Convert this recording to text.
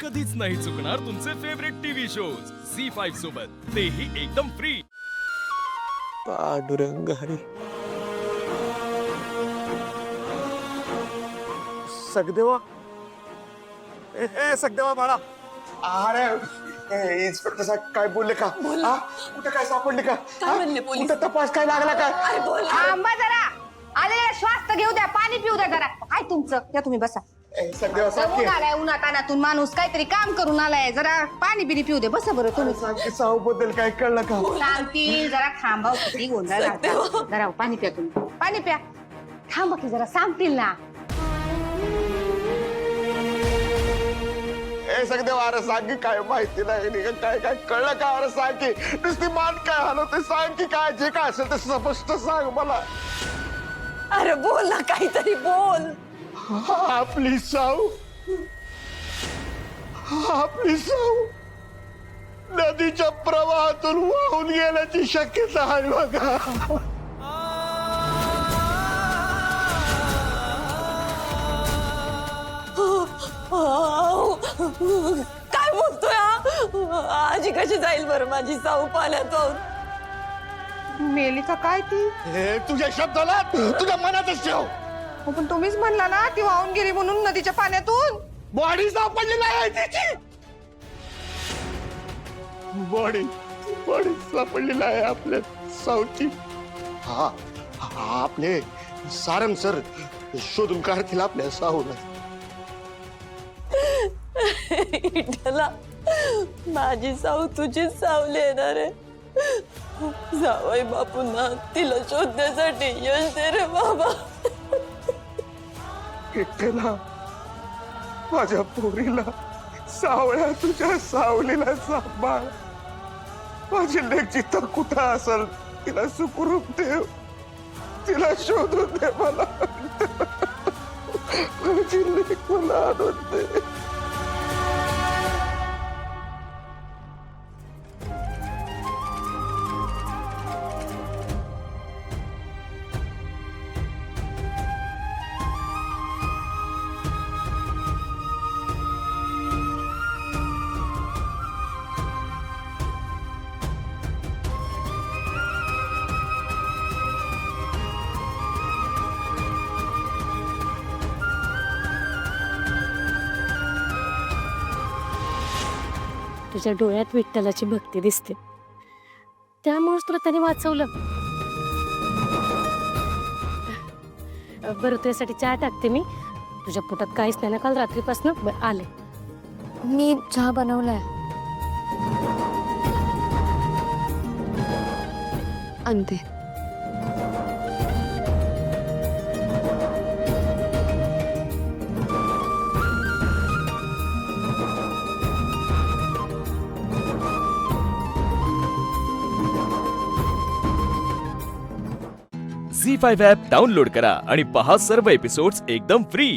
कधीच नाही चुकणार तुमचे फेवरेट टीव्ही शोज झी5 सोबत, तेही एकदम फ्री। पांडुरंग हरी सगदेवा सगदेवा बाळा अरे इन्स्पेक्टर साहेब काय बोलले का? हा? कुठे काय सापडले का? काय म्हणले पोलीस? कुठं तपास काय लागला का? अरे बोल थांबा जरा, आलेला श्वास तर घेऊ द्या, पाणी पिऊ द्या जरा। काय तुमचं? या तुम्ही बसा। सगदेवा साहेब ऊन आलाय, उन्हातानातून माणूस काहीतरी काम करून आलाय, जरा पाणी बिनी पिऊ दे। बसा बरं तुम्ही। साऊ बद्दल काय कळलं का? सांगतील जरा, थांबा किती गोंधळ घालता। जरा पाणी प्या तुम्ही, पाणी प्या। थांबा की जरा, सांगतील ना। सगदेवा अरे सांग की काय माहिती नाही काय काय कळलं का? अरे सांग की नुसती मान काय हलवते, सांग की काय जे काय असेल ते स्पष्ट सांग मला। अरे बोल ना, काहीतरी बोल। आपली साऊ नदीच्या प्रवाहातून वाहून गेल्याची शक्यता आहे बघा। काय बोलतोय हा? आजी कशी जाईल बरं माझी साऊ पाण्यातून? मेली का काय ती? हे तुझ्या शब्दाला तुझ्या मनातच ठेव। हो, पण तुम्हीच म्हणला ना ती वाहून गेली म्हणून नदीच्या पाण्यातून। बॉडी सापडलेली आहे त्याची, बॉडी सापडलेली आहे आपल्या साऊची। हा आपले सारंग सर शोधून काढतील आपल्या साऊला। इटला माझी साऊ तुझीच सावली येणार आहे। जावई बापूंना तिला शोधण्यासाठी यश दे रे बाबा। विठ्ठला माझ्या पोरीला, सावळ्या तुझ्या सावलीला सांभाळ। माझी लेक जिथं कुठं असेल तिला सुखरूप ठेव, तिला शोधून दे मला। माझी लेक मला आणून दे। तुझ्या डोळ्यात विठ्ठलाची भक्ती दिसते, त्यामुळेच तुला त्याने वाचवलं। बरं तुझ्यासाठी चहा टाकते मी, तुझ्या पोटात काहीच नाही ना काल रात्रीपासून? आले मी चहा बनवलाय, आणते। झी5 ॲप डाउनलोड करा आणि पहा सर्व एपिसोड्स एकदम फ्री।